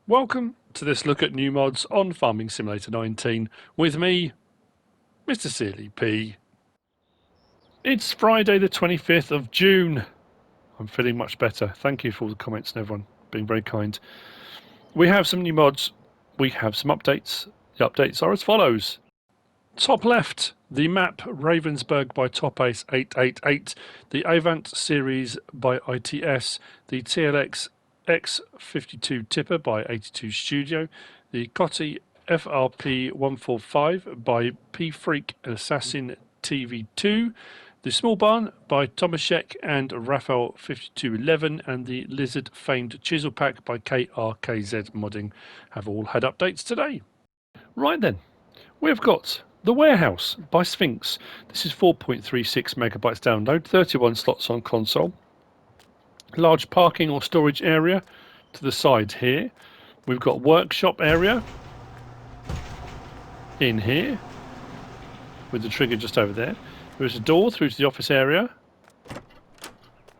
Welcome to this look at new mods on Farming Simulator 19 with me, MrSealyp. It's Friday the 25th of June. I'm feeling much better. Thank you for all the comments and everyone being very kind. We have some new mods. We have some updates. The updates are as follows. Top left, the map Ravensburg by Top Ace 888, the Avant series by ITS, the TLX X52 Tipper by 82 Studio, the Cotti FRP 145 by P-Freak Assassin TV2, the Small Barn by Tomaszek and Raphael 5211, and the Lizard Famed Chisel Pack by KrkzModding have all had updates today. Right then, we've got The Warehouse by Sphinx. This is 4.36 megabytes download, 31 slots on console. Large parking or storage area to the side here. We've got workshop area in here with the trigger just over there. There's a door through to the office area. And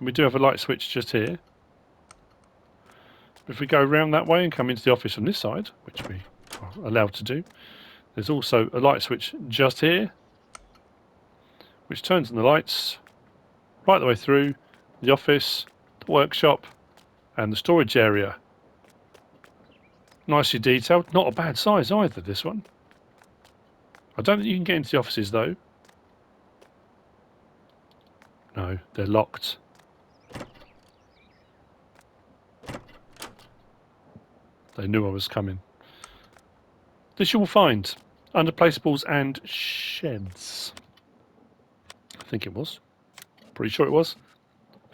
we do have a light switch just here. If we go around that way and come into the office on this side, which we are allowed to do, there's also a light switch just here, which turns on the lights right the way through the office, the workshop, and the storage area. Nicely detailed. Not a bad size either, this one. I don't think you can get into the offices, though. No, they're locked. They knew I was coming. This you will find under placeables and sheds. I think it was. Pretty sure it was.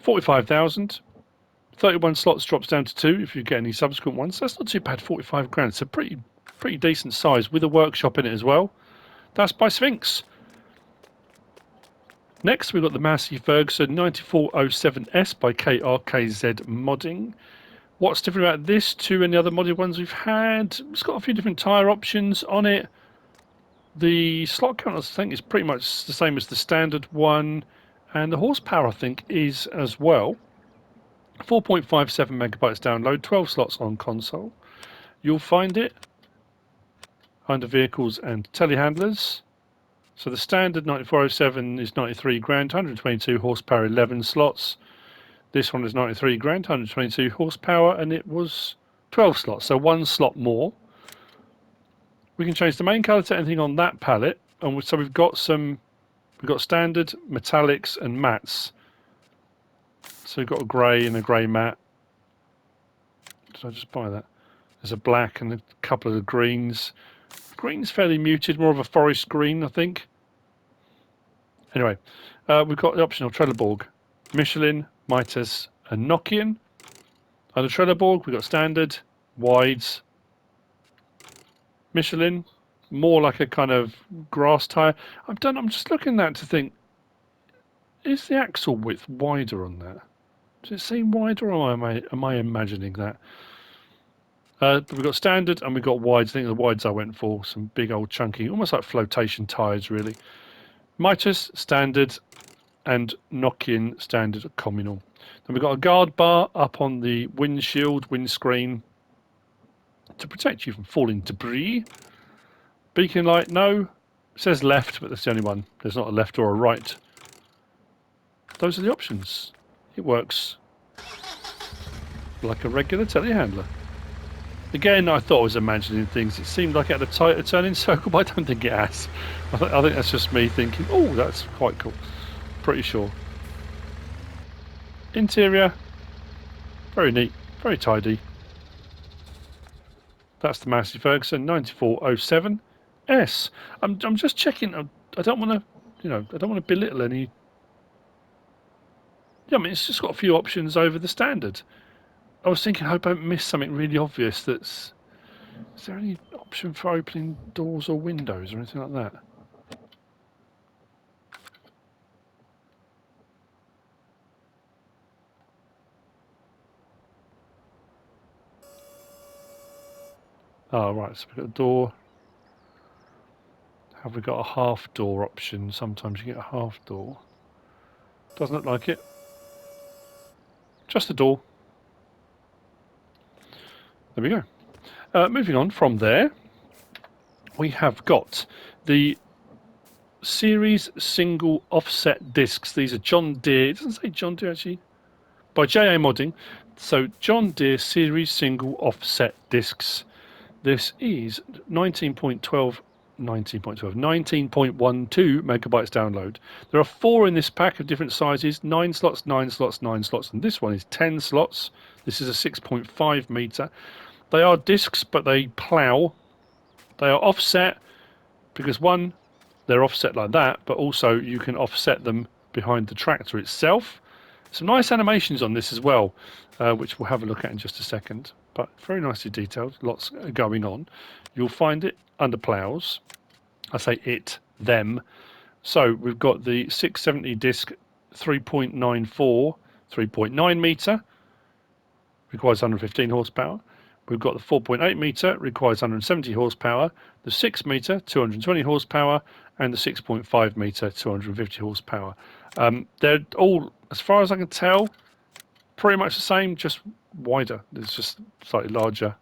45,000. 31 slots drops down to 2 if you get any subsequent ones. So that's not too bad, 45 grand. It's a pretty decent size with a workshop in it as well. That's by Sphinx. Next we've got the Massey Ferguson 9407S by KrkzModding. What's different about this to any other modded ones we've had? It's got a few different tyre options on it. The slot count, I think, is pretty much the same as the standard one. And the horsepower, I think, is as well. 4.57 megabytes download, 12 slots on console. You'll find it under vehicles and telehandlers. So the standard 9407 is 93 grand, 122 horsepower, 11 slots. This one is 93 grand, 122 horsepower, and it was 12 slots, so 1 slot more. We can change the main colour to anything on that palette, and so we've got standard, metallics, and mattes. So we've got a grey and a grey matte. Did I just buy that? There's a black and a couple of greens. Green's fairly muted, more of a forest green, I think. Anyway, we've got the optional Trelleborg, Michelin, Mitas, and Nokian. Under Trelleborg, we've got standard, wides, Michelin, more like a kind of grass tyre. I'm just looking at that to think, is the axle width wider on that? Does it seem wider, or am I imagining that? We've got standard and we've got wides. I think the wides I went for, some big old chunky, almost like flotation tyres really. Mitas standard and Nokian standard communal. Then we've got a guard bar up on the windscreen to protect you from falling debris. Beacon light, no. It says left, but that's the only one. There's not a left or a right. Those are the options. It works like a regular telehandler. Again, I thought I was imagining things. It seemed like it had a turning circle, but I don't think it has. I think that's just me thinking, oh, that's quite cool. Pretty sure. Interior, very neat, very tidy. That's the Massey Ferguson 9407S. I'm just checking. I don't want to, I don't want to belittle any. Yeah, I mean, it's just got a few options over the standard. I was thinking, I hope I don't miss something really obvious. Is there any option for opening doors or windows or anything like that? Oh, right, so we've got a door. Have we got a half door option? Sometimes you get a half door. Doesn't look like it. Just a door. There we go. Moving on from there, we have got the series single offset discs. These are John Deere. It doesn't say John Deere actually. By J.Amodding. So John Deere series single offset discs. This is 19.12 megabytes download. There are 4 in this pack of different sizes, 9 slots, 9 slots, 9 slots, and this one is 10 slots. This is a 6.5 meter. They are discs, but they plough. They are offset because one, they're offset like that, but also you can offset them behind the tractor itself. Some nice animations on this as well, which we'll have a look at in just a second, but very nicely detailed, lots going on. You'll find it under ploughs. I say it, them. So we've got the 670 disc 3.94, 3.9 metre, requires 115 horsepower. We've got the 4.8 metre, requires 170 horsepower, the 6 metre, 220 horsepower, and the 6.5 metre, 250 horsepower. They're all, as far as I can tell, pretty much the same, just wider. It's just slightly larger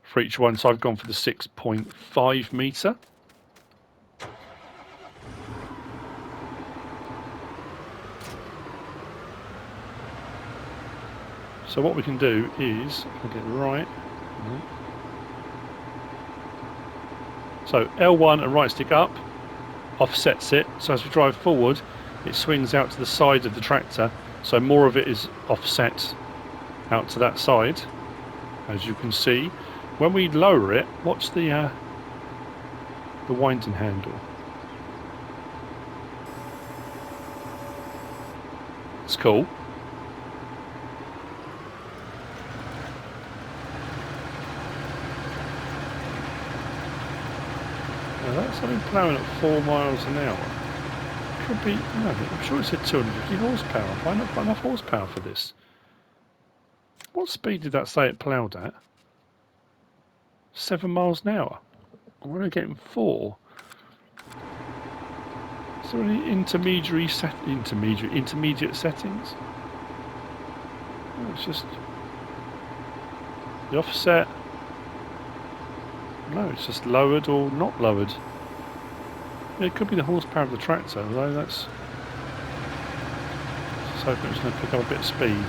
for each one. So I've gone for the 6.5 metre. So what we can do is, I'll get it right. So L1 and right stick up offsets it. So as we drive forward, it swings out to the side of the tractor. So more of it is offset out to that side, as you can see. When we lower it, watch the winding handle. It's cool. That's only ploughing at 4 miles an hour. Could be, no, I'm sure it said 250 horsepower. Why not got enough horsepower for this? What speed did that say it ploughed at? 7 miles an hour. We're only getting 4. Is there any intermediate settings? No, it's just the offset. No, it's just lowered or not lowered. Yeah, it could be the horsepower of the tractor, although that's just hoping it's going to pick up a bit of speed.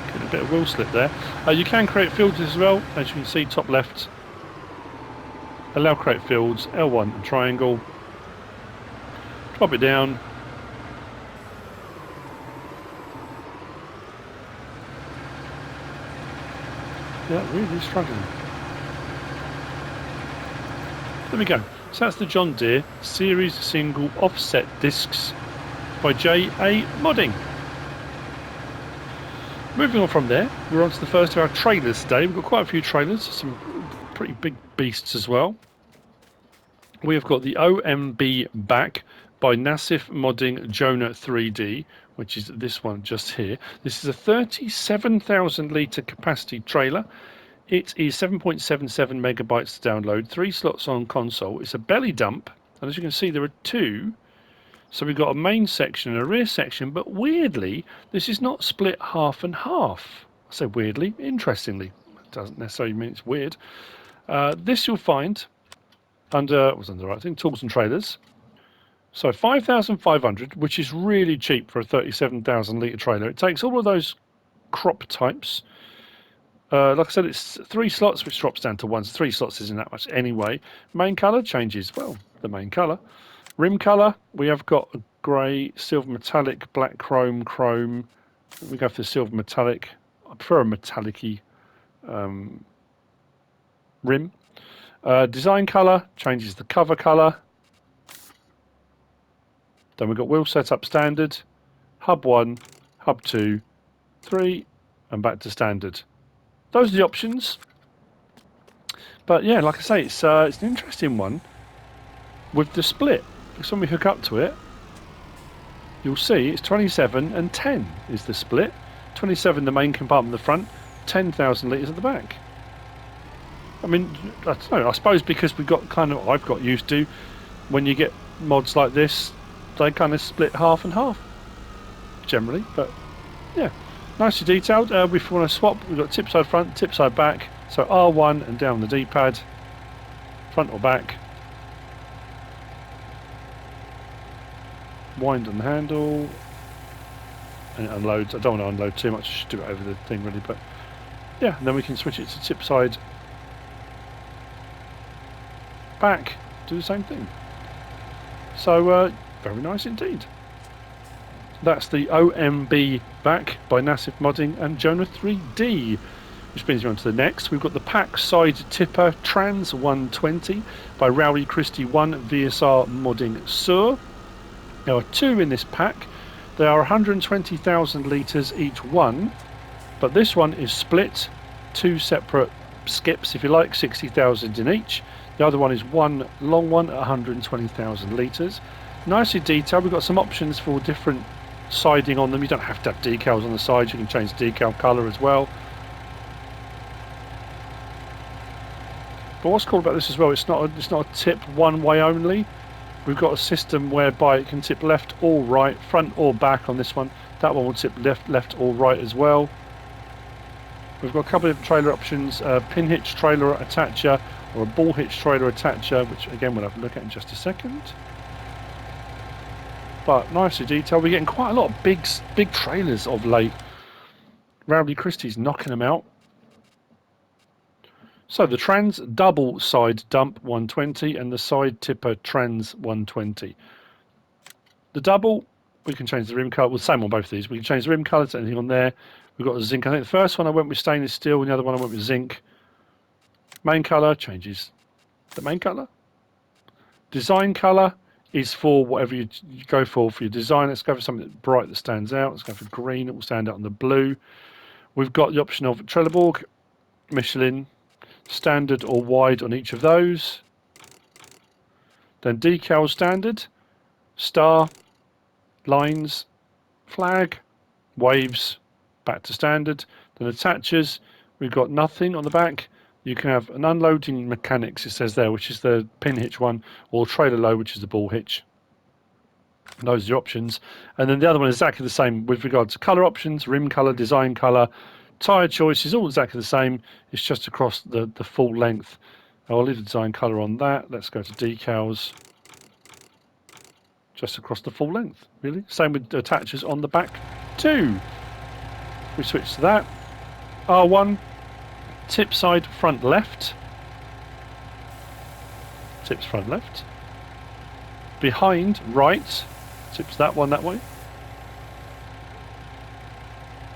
Getting a bit of wheel slip there. You can create fields as well, as you can see, top left. Allow create fields, L1 and triangle. Drop it down. Yeah, really struggling. There we go. So that's the John Deere series single offset discs by J.Amodding. Moving on from there, we're on to the first of our trailers today. We've got quite a few trailers, some pretty big beasts as well. We have got the Ombback by KrkzModding Jonah 3D, which is this one just here. This is a 37,000 litre capacity trailer. It is 7.77 megabytes to download, 3 slots on console. It's a belly dump, and as you can see, there are 2. So we've got a main section and a rear section, but weirdly, this is not split half and half. I say weirdly, interestingly. It doesn't necessarily mean it's weird. This you'll find under, was under the right thing, tools and trailers. So 5,500, which is really cheap for a 37,000 litre trailer. It takes all of those crop types. Like I said, it's 3 slots, which drops down to 1. So 3 slots isn't that much anyway. Main colour changes, well, the main colour. Rim colour, we have got a grey, silver metallic, black chrome, chrome. We go for the silver metallic. I prefer a metallic-y rim. Design colour changes the cover colour. Then we've got wheel setup standard, hub 1, hub 2, 3, and back to standard. Those are the options. But yeah, like I say, it's an interesting one with the split. Because when we hook up to it, you'll see it's 27 and 10 is the split. 27 the main compartment at the front, 10,000 litres at the back. I mean, I don't know, I suppose because we've got kind of, I've got used to, when you get mods like this, they kind of split half and half, generally. But yeah, Nicely detailed. If we want to swap, we've got tip side front, tip side back. So R1 and down the D-pad, front or back. Wind on the handle, and it unloads. I don't want to unload too much, just do it over the thing really, but yeah, and then we can switch it to tip side back, do the same thing. So very nice indeed. That's the Ombback by MrSealyp and Jonah 3D, which brings me on to the next. We've got the pack side tipper Trans 120 by KrkzModding VSR Modding Sur. There are two in this pack. They are 120,000 litres each one, but this one is split, two separate skips if you like, 60,000 in each. The other one is one long one at 120,000 litres. Nicely detailed. We've got some options for different siding on them. You don't have to have decals on the sides, you can change the decal colour as well. But what's cool about this as well, it's not a tip one way only. We've got a system whereby it can tip left or right, front or back on this one. That one will tip left or right as well. We've got a couple of trailer options, pin hitch trailer attacher or a ball hitch trailer attacher, which again we'll have a look at in just a second. But nicely detailed. We're getting quite a lot of big trailers of late. KrkzModding's knocking them out. So the Trans double side dump 120 and the side tipper Trans 120. The double, we can change the rim colour. Well, same on both of these. We can change the rim colour to anything on there. We've got the zinc. I think the first one I went with stainless steel, and the other one I went with zinc. Main colour changes the main colour. Design colour is for whatever you go for your design. Let's go for something bright that stands out. Let's go for green. It will stand out on the blue. We've got the option of Trelleborg, Michelin, standard or wide on each of those. Then decal standard, star, lines, flag, waves, back to standard. Then attachers, we've got nothing on the back. You can have an unloading mechanics, it says there, which is the pin hitch one, or trailer load, which is the ball hitch. And those are your options. And then the other one is exactly the same with regard to colour options, rim colour, design colour, tyre choice is all exactly the same. It's just across the full length. I'll leave the design colour on that. Let's go to decals. Just across the full length, really. Same with attachers on the back too. We switch to that. R1. Tip side front left. Tips front left. Behind right. Tips that one that way.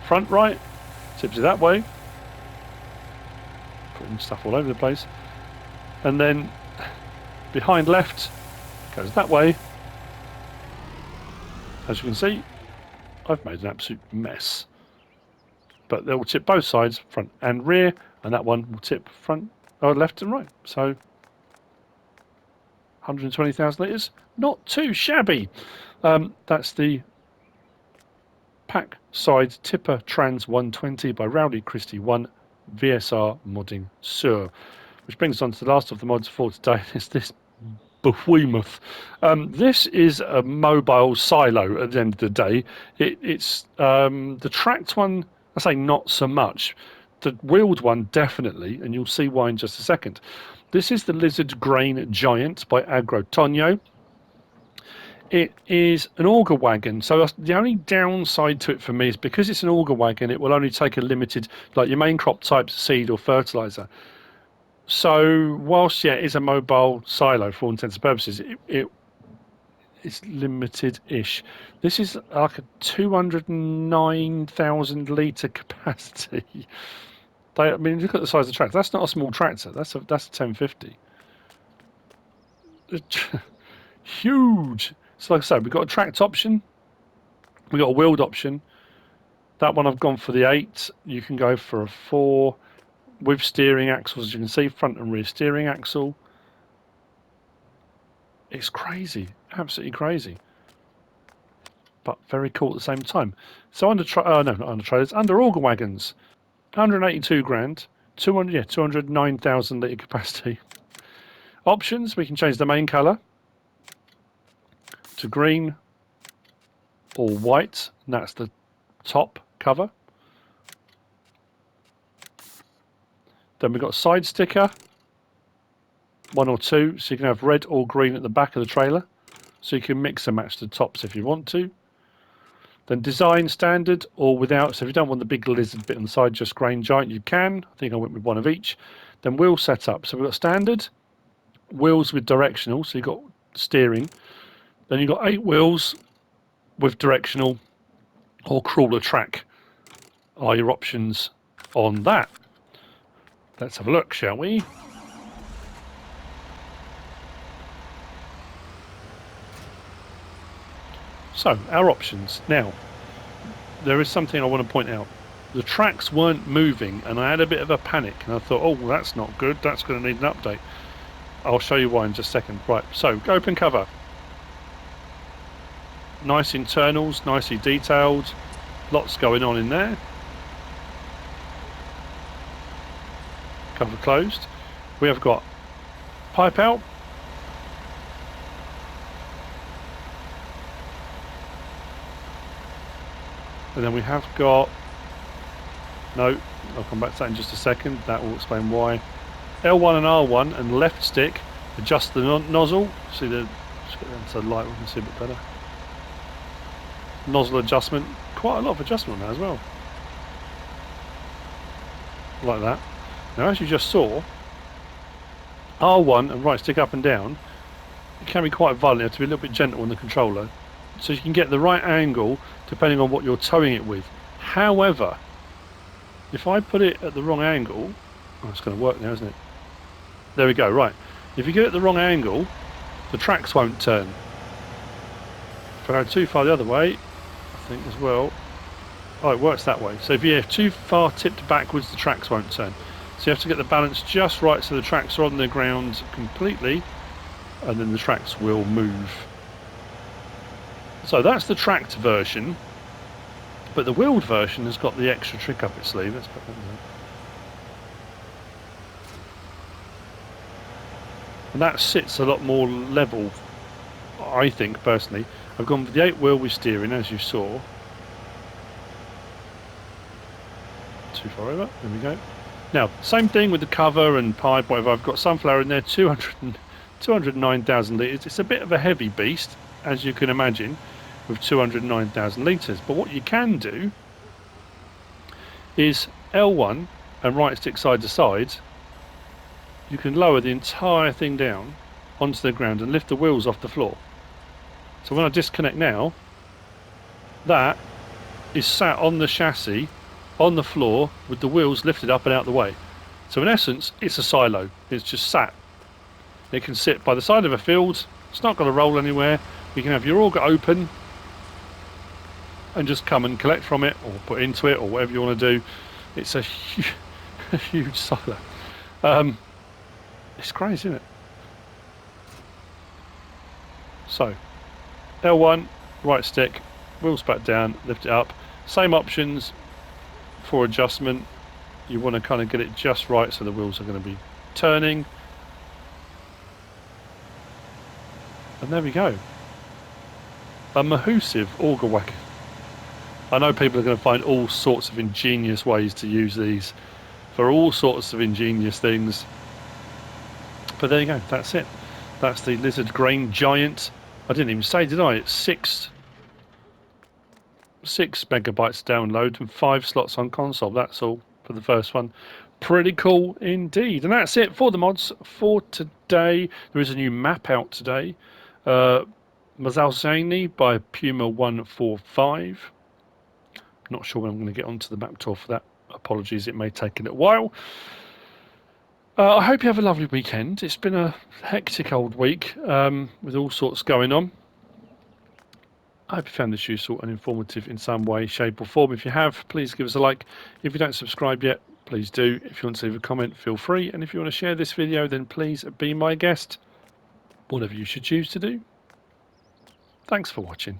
Front right. Tips it that way. Putting stuff all over the place. And then behind left goes that way. As you can see, I've made an absolute mess. But they will tip both sides, front and rear, and that one will tip front, or left and right. So 120,000 litres, not too shabby. That's the pack side tipper Trans 120 by KrkzModding VSR Modding Sur. Which brings us on to the last of the mods for today. It's this behemoth. This is a mobile silo at the end of the day. It's the tracked one, I say not so much. The wheeled one definitely, and you'll see why in just a second. This is the Lizard Grain Giant by Agro Tonho. It is an auger wagon, so the only downside to it for me is because it's an auger wagon, it will only take a limited, like your main crop type, seed or fertilizer. So whilst it is a mobile silo for all intents and purposes, it's limited-ish. This is like a 209,000 litre capacity. I mean, look at the size of the tractor. That's not a small tractor. That's a 1050. Huge. So like I said, we've got a tracked option. We've got a wheeled option. That one I've gone for the 8. You can go for a 4 with steering axles, as you can see, front and rear steering axle. It's crazy, absolutely crazy, but very cool at the same time. So under not under trailers, under auger wagons, 182 grand, 209,000 litre capacity. Options: we can change the main colour to green or white, and that's the top cover. Then we've got a side sticker, 1 or 2, so you can have red or green at the back of the trailer, so you can mix and match the tops if you want to. Then design standard or without, so if you don't want the big lizard bit on the side, just grain giant, you can. I think I went with one of each. Then wheel setup, so we've got standard, wheels with directional, so you've got steering. Then you've got 8 wheels with directional or crawler track are your options on that. Let's have a look, shall we? So, our options. Now, there is something I want to point out. The tracks weren't moving and I had a bit of a panic and I thought, oh, well, that's not good. That's going to need an update. I'll show you why in just a second. Right, so open cover. Nice internals, nicely detailed. Lots going on in there. Cover closed. We have got pipe out. And then we have got, no, I'll come back to that in just a second. That will explain why. L1 and R1 and left stick adjust the nozzle. See the, just get down so light we can see a bit better. Nozzle adjustment, quite a lot of adjustment on that as well. Like that. Now as you just saw, R1 and right stick up and down, it can be quite violent. You have to be a little bit gentle on the controller, so you can get the right angle depending on what you're towing it with. However, if I put it at the wrong angle, oh, it's going to work now, isn't it? There we go, right. If you get it at the wrong angle, the tracks won't turn. If I go too far the other way, I think as well, oh, it works that way. So if you're too far tipped backwards, the tracks won't turn. So you have to get the balance just right so the tracks are on the ground completely, and then the tracks will move. So that's the tracked version, but the wheeled version has got the extra trick up its sleeve. Let's put that in. And that sits a lot more level, I think, personally. I've gone with the 8 wheel with steering, as you saw. Too far over, there we go. Now, same thing with the cover and pipe, whatever. I've got sunflower in there, 209,000 litres. It's a bit of a heavy beast, as you can imagine, with 209,000 litres. But what you can do is L1 and right stick side to side. You can lower the entire thing down onto the ground and lift the wheels off the floor. So when I disconnect now, that is sat on the chassis, on the floor, with the wheels lifted up and out the way. So in essence, it's a silo. It's just sat. It can sit by the side of a field. It's not going to roll anywhere. You can have your auger open and just come and collect from it or put into it or whatever you want to do. It's a huge silo. It's crazy, isn't it? So L1, right stick, wheels back down, lift it up. Same options for adjustment. You want to kind of get it just right so the wheels are going to be turning. And there we go. A Massive auger wagon. I know people are going to find all sorts of ingenious ways to use these for all sorts of ingenious things. But there you go, that's it. That's the Lizard Grain Giant. I didn't even say, did I? It's 6 megabytes download and 5 slots on console. That's all for the first one. Pretty cool indeed. And that's it for the mods for today. There is a new map out today. Massey by Puma 145. Not sure when I'm going to get onto the map tour for that. Apologies, it may take a little while. I hope you have a lovely weekend. It's been a hectic old week with all sorts going on. I hope you found this useful and informative in some way, shape or form. If you have, please give us a like. If you don't subscribe yet, please do. If you want to leave a comment, feel free. And if you want to share this video, then please be my guest. Whatever you should choose to do. Thanks for watching.